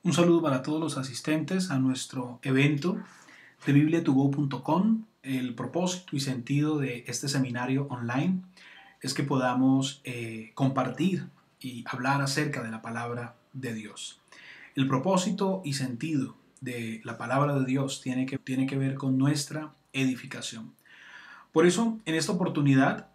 Un saludo para todos los asistentes a nuestro evento de bibliatogo.com. El propósito y sentido de este seminario online es que podamos compartir y hablar acerca de la palabra de Dios. El propósito y sentido de la palabra de Dios tiene que ver con nuestra edificación. Por eso, en esta oportunidad,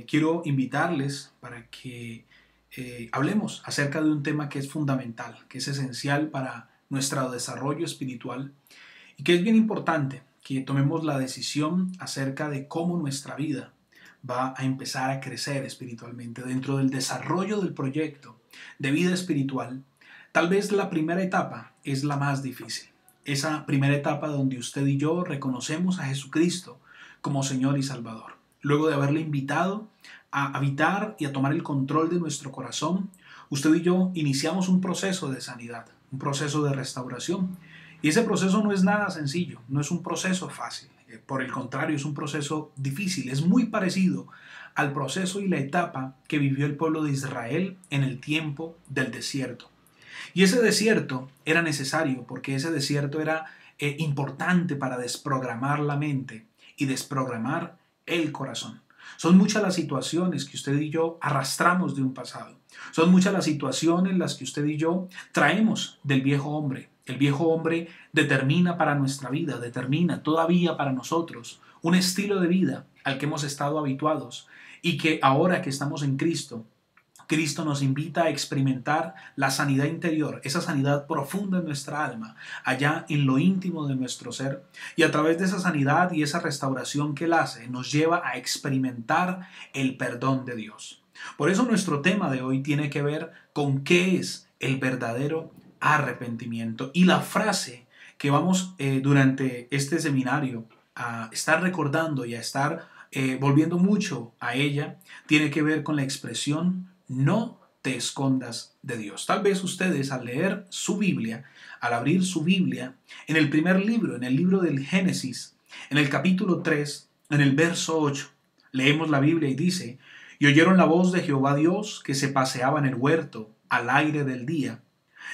quiero invitarles para que hablemos acerca de un tema que es fundamental, que es esencial para nuestro desarrollo espiritual y que es bien importante que tomemos la decisión acerca de cómo nuestra vida va a empezar a crecer espiritualmente dentro del desarrollo del proyecto de vida espiritual. Tal vez la primera etapa es la más difícil. Esa primera etapa donde usted y yo reconocemos a Jesucristo como Señor y Salvador. Luego de haberle invitado a habitar y a tomar el control de nuestro corazón, usted y yo iniciamos un proceso de sanidad, un proceso de restauración. Y ese proceso no es nada sencillo, no es un proceso fácil. Por el contrario, es un proceso difícil. Es muy parecido al proceso y la etapa que vivió el pueblo de Israel en el tiempo del desierto. Y ese desierto era necesario porque ese desierto era importante para desprogramar la mente y desprogramar el corazón. Son muchas las situaciones que usted y yo arrastramos de un pasado. Son muchas las situaciones en las que usted y yo traemos del viejo hombre. El viejo hombre determina para nuestra vida, determina todavía para nosotros un estilo de vida al que hemos estado habituados y que ahora que estamos en Cristo, Cristo nos invita a experimentar la sanidad interior, esa sanidad profunda en nuestra alma, allá en lo íntimo de nuestro ser. Y a través de esa sanidad y esa restauración que Él hace, nos lleva a experimentar el perdón de Dios. Por eso nuestro tema de hoy tiene que ver con qué es el verdadero arrepentimiento. Y la frase que vamos durante este seminario a estar recordando y a estar volviendo mucho a ella, tiene que ver con la expresión no te escondas de Dios. Tal vez ustedes al leer su Biblia, al abrir su Biblia, en el primer libro, en el libro del Génesis, en el capítulo 3, en el verso 8, leemos la Biblia y dice, y oyeron la voz de Jehová Dios que se paseaba en el huerto al aire del día,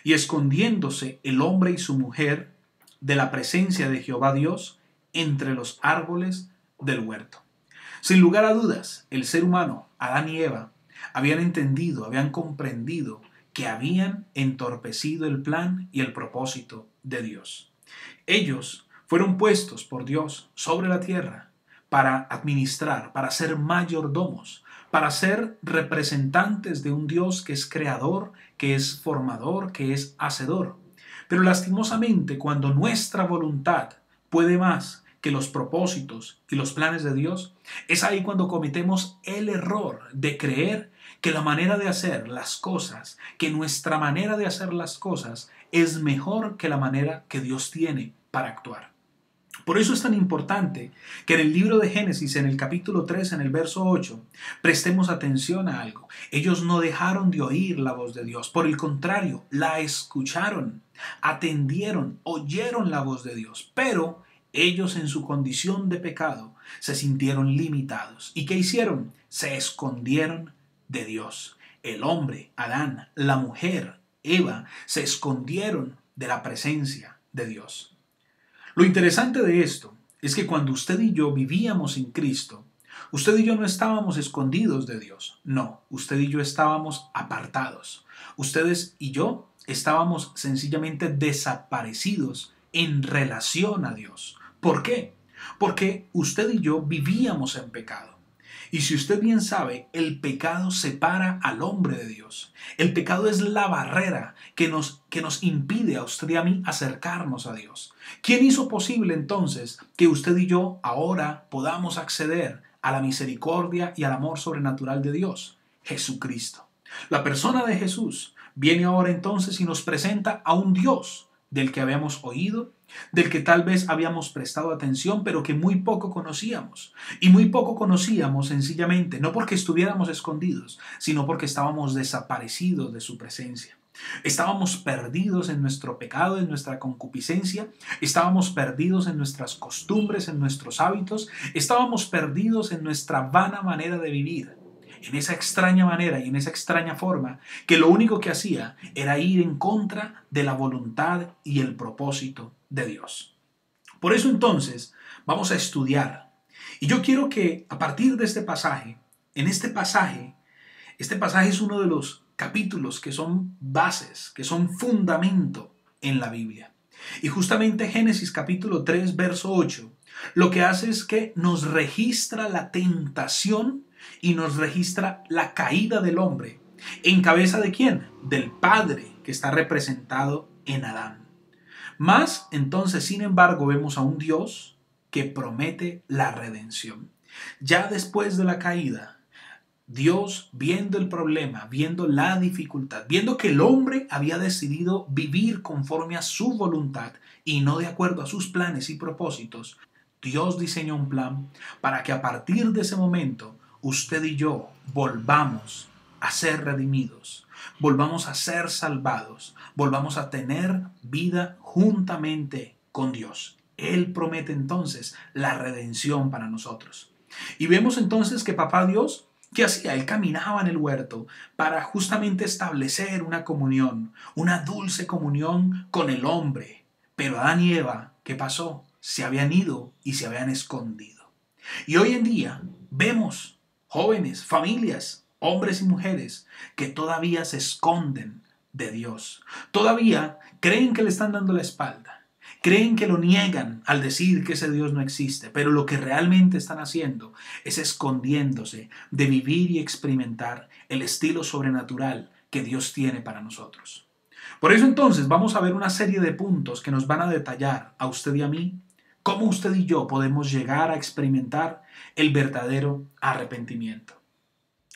y escondiéndose el hombre y su mujer de la presencia de Jehová Dios entre los árboles del huerto. Sin lugar a dudas, el ser humano, Adán y Eva, habían entendido, habían comprendido que habían entorpecido el plan y el propósito de Dios. Ellos fueron puestos por Dios sobre la tierra para administrar, para ser mayordomos, para ser representantes de un Dios que es creador, que es formador, que es hacedor. Pero lastimosamente, cuando nuestra voluntad puede más que los propósitos y los planes de Dios, es ahí cuando cometemos el error de creer que la manera de hacer las cosas, que nuestra manera de hacer las cosas es mejor que la manera que Dios tiene para actuar. Por eso es tan importante que en el libro de Génesis, en el capítulo 3, en el verso 8, prestemos atención a algo. Ellos no dejaron de oír la voz de Dios, por el contrario, la escucharon, atendieron, oyeron la voz de Dios, pero ellos en su condición de pecado se sintieron limitados. ¿Y qué hicieron? Se escondieron de Dios. El hombre, Adán, la mujer, Eva, se escondieron de la presencia de Dios. Lo interesante de esto es que cuando usted y yo vivíamos en Cristo, usted y yo no estábamos escondidos de Dios. No, usted y yo estábamos apartados. Ustedes y yo estábamos sencillamente desaparecidos en relación a Dios. ¿Por qué? Porque usted y yo vivíamos en pecado. Y si usted bien sabe, el pecado separa al hombre de Dios. El pecado es la barrera que nos impide a usted y a mí acercarnos a Dios. ¿Quién hizo posible entonces que usted y yo ahora podamos acceder a la misericordia y al amor sobrenatural de Dios? Jesucristo. La persona de Jesús viene ahora entonces y nos presenta a un Dios del que habíamos oído, del que tal vez habíamos prestado atención, pero que muy poco conocíamos. Y muy poco conocíamos sencillamente, no porque estuviéramos escondidos, sino porque estábamos desaparecidos de su presencia. Estábamos perdidos en nuestro pecado, en nuestra concupiscencia, estábamos perdidos en nuestras costumbres, en nuestros hábitos, estábamos perdidos en nuestra vana manera de vivir. en esa extraña manera y en esa extraña forma, que lo único que hacía era ir en contra de la voluntad y el propósito de Dios. Por eso entonces vamos a estudiar. Y yo quiero que a partir de este pasaje es uno de los capítulos que son bases, que son fundamento en la Biblia. Y justamente Génesis capítulo 3, verso 8, lo que hace es que nos registra la tentación y nos registra la caída del hombre. ¿En cabeza de quién? Del Padre, que está representado en Adán. Mas, entonces, sin embargo, vemos a un Dios que promete la redención. Ya después de la caída, Dios, viendo el problema, viendo la dificultad, viendo que el hombre había decidido vivir conforme a su voluntad y no de acuerdo a sus planes y propósitos, Dios diseñó un plan para que a partir de ese momento usted y yo volvamos a ser redimidos, volvamos a ser salvados, volvamos a tener vida juntamente con Dios. Él promete entonces la redención para nosotros. Y vemos entonces que Papá Dios, ¿qué hacía? Él caminaba en el huerto para justamente establecer una comunión, una dulce comunión con el hombre. Pero Adán y Eva, ¿qué pasó? Se habían ido y se habían escondido. Y hoy en día vemos jóvenes, familias, hombres y mujeres que todavía se esconden de Dios. Todavía creen que le están dando la espalda. Creen que lo niegan al decir que ese Dios no existe, pero lo que realmente están haciendo es escondiéndose de vivir y experimentar el estilo sobrenatural que Dios tiene para nosotros. Por eso entonces vamos a ver una serie de puntos que nos van a detallar a usted y a mí cómo usted y yo podemos llegar a experimentar el verdadero arrepentimiento.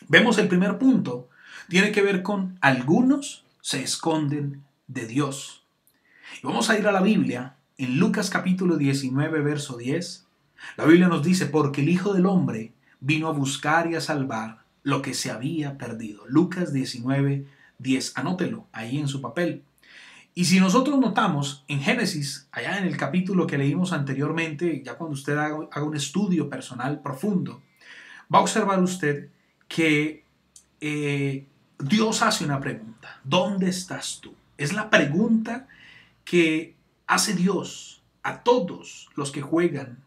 Vemos el primer punto, tiene que ver con algunos se esconden de Dios. Y vamos a ir a la Biblia, en Lucas capítulo 19, verso 10. La Biblia nos dice, porque el Hijo del Hombre vino a buscar y a salvar lo que se había perdido. Lucas 19, 10. Anótelo ahí en su papel. Y si nosotros notamos en Génesis, allá en el capítulo que leímos anteriormente, ya cuando usted haga un estudio personal profundo, va a observar usted que Dios hace una pregunta. ¿Dónde estás tú? Es la pregunta que hace Dios a todos los que juegan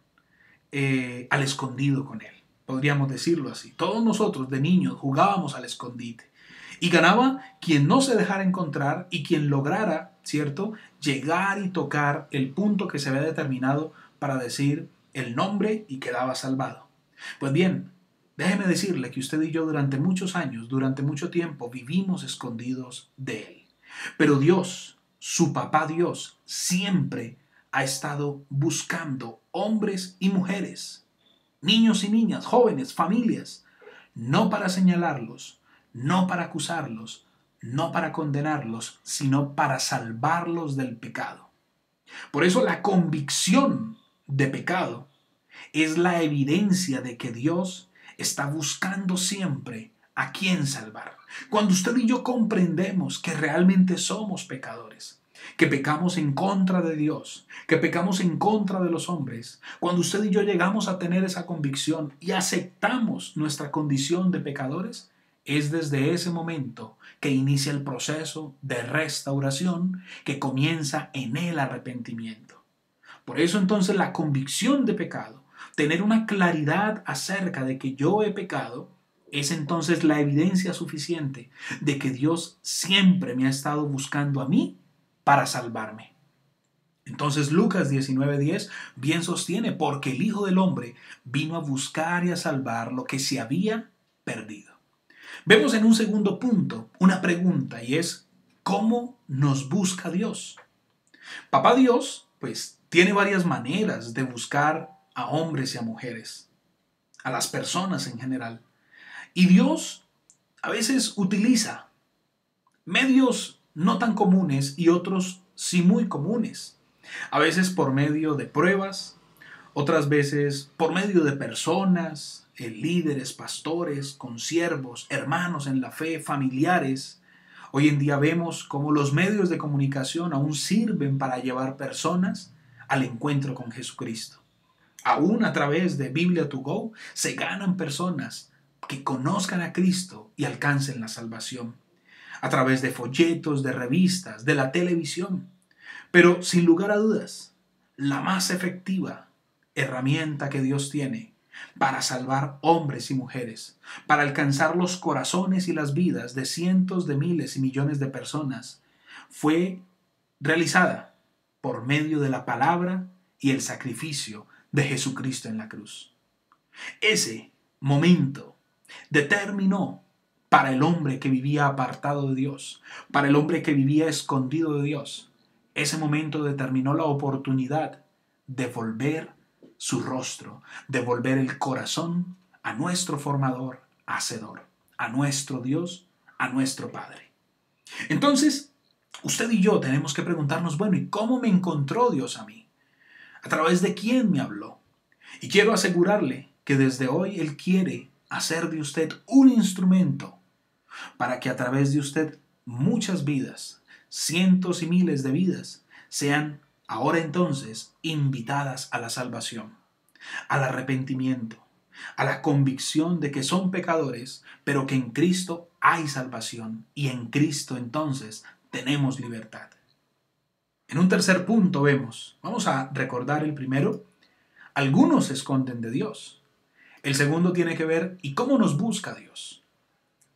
al escondido con Él. Podríamos decirlo así. Todos nosotros de niños jugábamos al escondite. Y ganaba quien no se dejara encontrar y quien lograra, ¿cierto?, llegar y tocar el punto que se había determinado para decir el nombre y quedaba salvado. Pues bien, déjeme decirle que usted y yo durante muchos años, durante mucho tiempo, vivimos escondidos de Él. Pero Dios, su papá Dios, siempre ha estado buscando hombres y mujeres, niños y niñas, jóvenes, familias, no para señalarlos, no para acusarlos, no para condenarlos, sino para salvarlos del pecado. Por eso la convicción de pecado es la evidencia de que Dios está buscando siempre a quién salvar. Cuando usted y yo comprendemos que realmente somos pecadores, que pecamos en contra de Dios, que pecamos en contra de los hombres, cuando usted y yo llegamos a tener esa convicción y aceptamos nuestra condición de pecadores, es desde ese momento que inicia el proceso de restauración que comienza en el arrepentimiento. Por eso entonces la convicción de pecado, tener una claridad acerca de que yo he pecado, es entonces la evidencia suficiente de que Dios siempre me ha estado buscando a mí para salvarme. Entonces Lucas 19:10 bien sostiene, porque el Hijo del Hombre vino a buscar y a salvar lo que se había perdido. Vemos en un segundo punto una pregunta y es, ¿cómo nos busca Dios? Papá Dios, pues, tiene varias maneras de buscar a hombres y a mujeres, a las personas en general. Y Dios a veces utiliza medios no tan comunes y otros sí muy comunes. A veces por medio de pruebas, otras veces por medio de personas, líderes, pastores, consiervos, hermanos en la fe, familiares. Hoy en día vemos cómo los medios de comunicación aún sirven para llevar personas al encuentro con Jesucristo. Aún a través de Biblia to Go se ganan personas que conozcan a Cristo y alcancen la salvación a través de folletos, de revistas, de la televisión. Pero sin lugar a dudas, la más efectiva herramienta que Dios tiene para salvar hombres y mujeres, para alcanzar los corazones y las vidas de cientos de miles y millones de personas, fue realizada por medio de la palabra y el sacrificio de Jesucristo en la cruz. Ese momento determinó para el hombre que vivía apartado de Dios, para el hombre que vivía escondido de Dios. Ese momento determinó la oportunidad de volver su rostro, de volver el corazón a nuestro formador, hacedor, a nuestro Dios, a nuestro Padre. Entonces, usted y yo tenemos que preguntarnos, bueno, ¿y cómo me encontró Dios a mí? ¿A través de quién me habló? Y quiero asegurarle que desde hoy Él quiere hacer de usted un instrumento para que a través de usted muchas vidas, cientos y miles de vidas, sean ahora entonces invitadas a la salvación, al arrepentimiento, a la convicción de que son pecadores, pero que en Cristo hay salvación y en Cristo entonces tenemos libertad. En un tercer punto vamos a recordar el primero, algunos se esconden de Dios. El segundo tiene que ver, ¿y cómo nos busca Dios?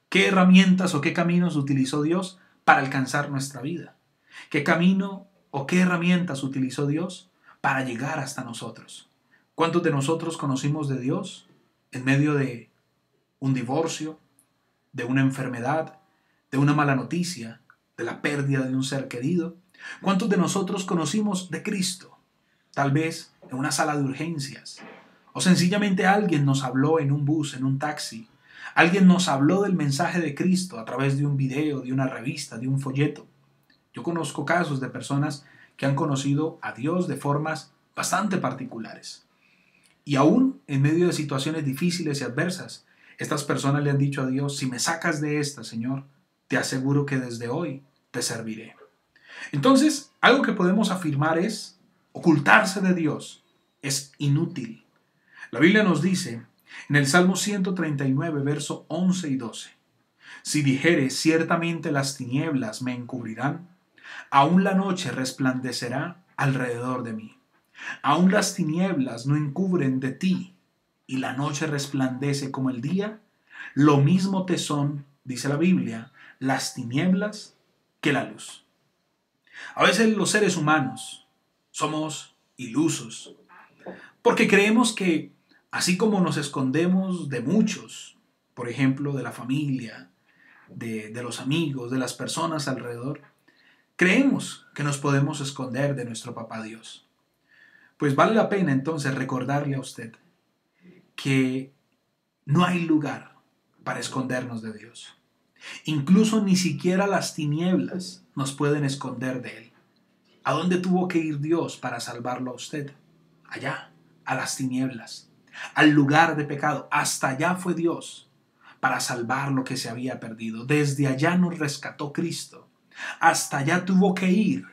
¿Qué herramientas o qué caminos utilizó Dios para alcanzar nuestra vida? ¿Qué camino o qué herramientas utilizó Dios para llegar hasta nosotros? ¿Cuántos de nosotros conocimos de Dios en medio de un divorcio, de una enfermedad, de una mala noticia, de la pérdida de un ser querido? ¿Cuántos de nosotros conocimos de Cristo? Tal vez en una sala de urgencias, o sencillamente alguien nos habló en un bus, en un taxi. Alguien nos habló del mensaje de Cristo a través de un video, de una revista, de un folleto. Yo conozco casos de personas que han conocido a Dios de formas bastante particulares. Y aún en medio de situaciones difíciles y adversas, estas personas le han dicho a Dios, si me sacas de esta, Señor, te aseguro que desde hoy te serviré. Entonces, algo que podemos afirmar es, ocultarse de Dios es inútil. La Biblia nos dice, en el Salmo 139, verso 11 y 12, si dijere, ciertamente las tinieblas me encubrirán, aún la noche resplandecerá alrededor de mí. Aún las tinieblas no encubren de ti, y la noche resplandece como el día, lo mismo te son, dice la Biblia, las tinieblas que la luz. A veces los seres humanos somos ilusos, porque creemos que así como nos escondemos de muchos, por ejemplo, de la familia, de los amigos, de las personas alrededor, creemos que nos podemos esconder de nuestro Papá Dios. Pues vale la pena entonces recordarle a usted que no hay lugar para escondernos de Dios. Incluso ni siquiera las tinieblas nos pueden esconder de Él. ¿A dónde tuvo que ir Dios para salvarlo a usted? Allá, a las tinieblas, al lugar de pecado. Hasta allá fue Dios para salvar lo que se había perdido. Desde allá nos rescató Cristo. Hasta allá tuvo que ir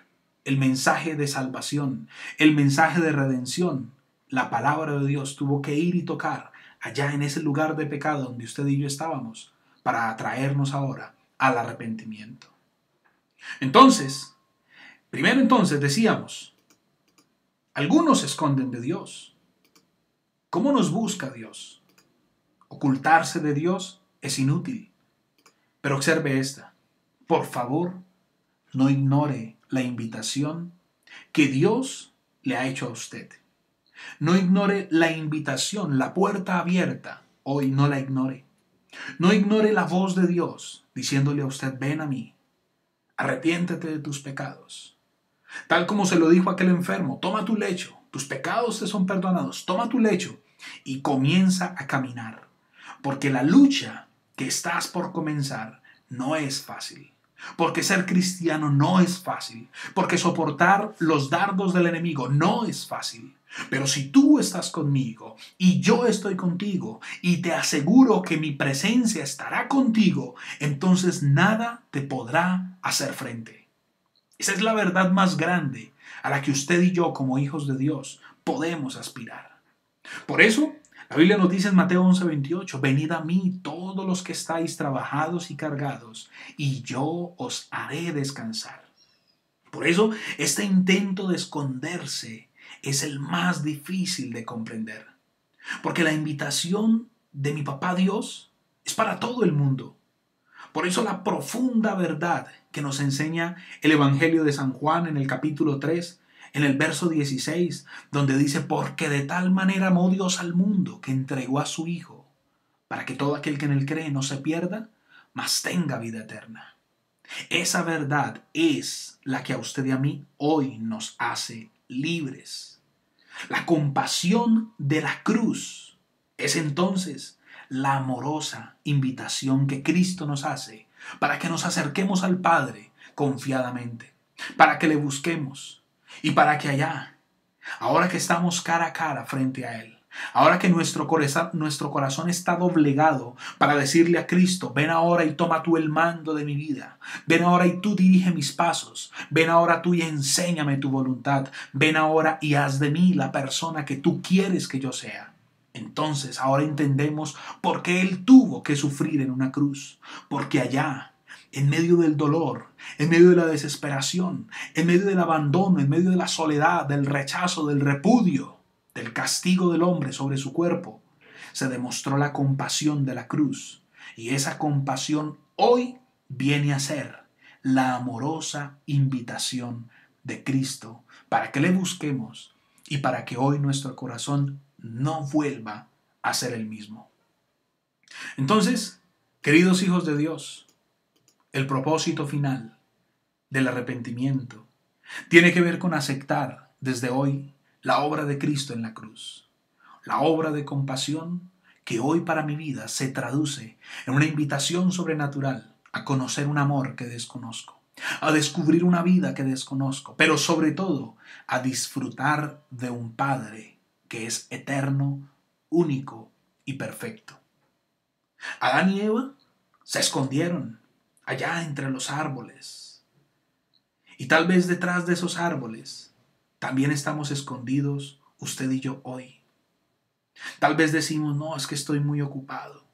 el mensaje de salvación, el mensaje de redención. La palabra de Dios tuvo que ir y tocar allá en ese lugar de pecado donde usted y yo estábamos para atraernos ahora al arrepentimiento. Entonces, primero decíamos, algunos se esconden de Dios. ¿Cómo nos busca Dios? Ocultarse de Dios es inútil. Pero observe esta. Por favor, no ignore la invitación que Dios le ha hecho a usted. No ignore la invitación, la puerta abierta. Hoy no la ignore. No ignore la voz de Dios diciéndole a usted, ven a mí, arrepiéntete de tus pecados. Tal como se lo dijo aquel enfermo, toma tu lecho, tus pecados te son perdonados, toma tu lecho y comienza a caminar. Porque la lucha que estás por comenzar no es fácil. Porque ser cristiano no es fácil. Porque soportar los dardos del enemigo no es fácil. Pero si tú estás conmigo y yo estoy contigo y te aseguro que mi presencia estará contigo, entonces nada te podrá hacer frente. Esa es la verdad más grande a la que usted y yo como hijos de Dios podemos aspirar. Por eso, La Biblia nos dice en Mateo 11:28, venid a mí todos los que estáis trabajados y cargados, y yo os haré descansar. Por eso, este intento de esconderse es el más difícil de comprender. Porque la invitación de mi papá Dios es para todo el mundo. Por eso la profunda verdad que nos enseña el Evangelio de San Juan en el capítulo 3, en el verso 16, donde dice, porque de tal manera amó Dios al mundo que entregó a su Hijo, para que todo aquel que en él cree no se pierda, mas tenga vida eterna. Esa verdad es la que a usted y a mí hoy nos hace libres. La compasión de la cruz es entonces la amorosa invitación que Cristo nos hace para que nos acerquemos al Padre confiadamente, para que le busquemos y para que allá, ahora que estamos cara a cara frente a Él, ahora que nuestro corazón está doblegado para decirle a Cristo, ven ahora y toma tú el mando de mi vida, ven ahora y tú dirige mis pasos, ven ahora tú y enséñame tu voluntad, ven ahora y haz de mí la persona que tú quieres que yo sea. Entonces ahora entendemos por qué Él tuvo que sufrir en una cruz, porque allá, en medio del dolor, en medio de la desesperación, en medio del abandono, en medio de la soledad, del rechazo, del repudio, del castigo del hombre sobre su cuerpo, se demostró la compasión de la cruz. Y esa compasión hoy viene a ser la amorosa invitación de Cristo para que le busquemos y para que hoy nuestro corazón no vuelva a ser el mismo. Entonces, queridos hijos de Dios, el propósito final del arrepentimiento tiene que ver con aceptar desde hoy la obra de Cristo en la cruz, la obra de compasión que hoy para mi vida se traduce en una invitación sobrenatural a conocer un amor que desconozco, a descubrir una vida que desconozco, pero sobre todo a disfrutar de un Padre que es eterno, único y perfecto. Adán y Eva se escondieron allá entre los árboles. Y tal vez detrás de esos árboles también estamos escondidos usted y yo hoy. Tal vez decimos, no, es que estoy muy ocupado,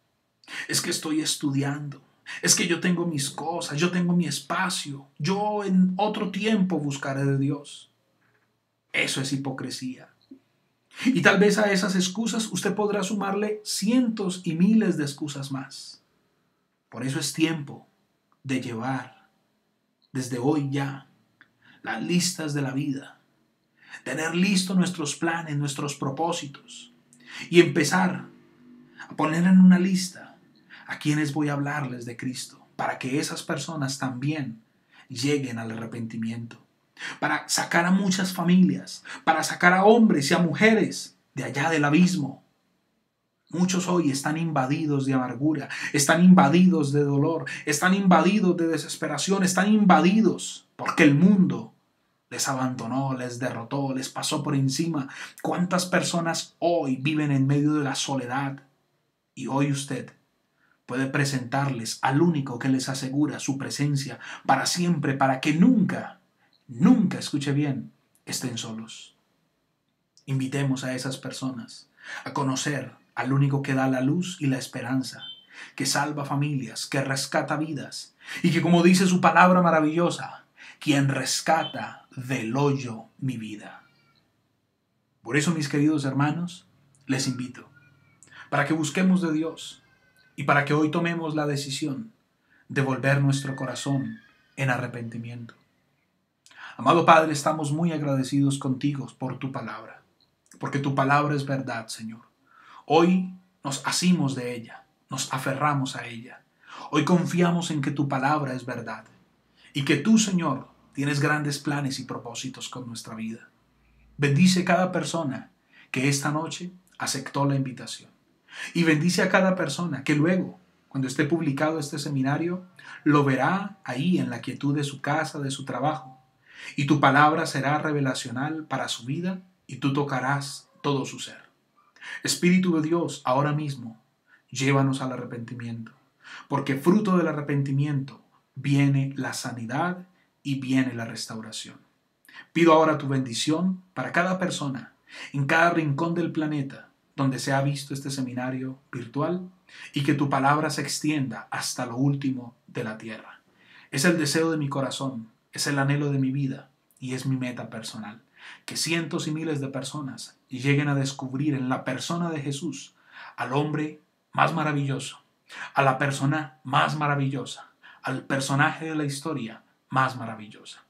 es que estoy estudiando, es que yo tengo mis cosas, yo tengo mi espacio, yo en otro tiempo buscaré de Dios. Eso es hipocresía. Y tal vez a esas excusas usted podrá sumarle cientos y miles de excusas más. Por eso es tiempo de llevar desde hoy ya las listas de la vida, tener listos nuestros planes, nuestros propósitos y empezar a poner en una lista a quienes voy a hablarles de Cristo para que esas personas también lleguen al arrepentimiento, para sacar a muchas familias, para sacar a hombres y a mujeres de allá del abismo. Muchos hoy están invadidos de amargura, están invadidos de dolor, están invadidos de desesperación, están invadidos porque el mundo les abandonó, les derrotó, les pasó por encima. ¿Cuántas personas hoy viven en medio de la soledad? Y hoy usted puede presentarles al único que les asegura su presencia para siempre, para que nunca, nunca, escuche bien, estén solos. Invitemos a esas personas a conocer al único que da la luz y la esperanza, que salva familias, que rescata vidas y que, como dice su palabra maravillosa, quien rescata del hoyo mi vida. Por eso, mis queridos hermanos, les invito para que busquemos de Dios y para que hoy tomemos la decisión de volver nuestro corazón en arrepentimiento. Amado Padre, estamos muy agradecidos contigo por tu palabra, porque tu palabra es verdad, Señor. Hoy nos asimos de ella, nos aferramos a ella. Hoy confiamos en que tu palabra es verdad y que tú, Señor, tienes grandes planes y propósitos con nuestra vida. Bendice cada persona que esta noche aceptó la invitación. Y bendice a cada persona que luego, cuando esté publicado este seminario, lo verá ahí en la quietud de su casa, de su trabajo. Y tu palabra será revelacional para su vida y tú tocarás todo su ser. Espíritu de Dios, ahora mismo, llévanos al arrepentimiento, porque fruto del arrepentimiento viene la sanidad y viene la restauración. Pido ahora tu bendición para cada persona, en cada rincón del planeta, donde se ha visto este seminario virtual y que tu palabra se extienda hasta lo último de la tierra. Es el deseo de mi corazón, es el anhelo de mi vida y es mi meta personal. Que cientos y miles de personas lleguen a descubrir en la persona de Jesús al hombre más maravilloso, a la persona más maravillosa, al personaje de la historia más maravillosa.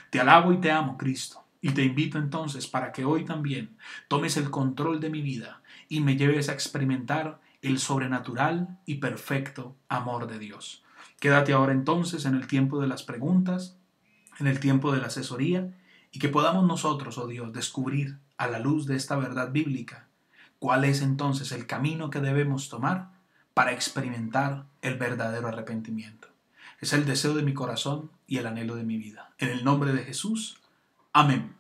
Te alabo y te amo, Cristo, y te invito entonces para que hoy también tomes el control de mi vida y me lleves a experimentar el sobrenatural y perfecto amor de Dios. Quédate ahora entonces en el tiempo de las preguntas, en el tiempo de la asesoría, y que podamos nosotros, oh Dios, descubrir a la luz de esta verdad bíblica cuál es entonces el camino que debemos tomar para experimentar el verdadero arrepentimiento. Es el deseo de mi corazón y el anhelo de mi vida. En el nombre de Jesús. Amén.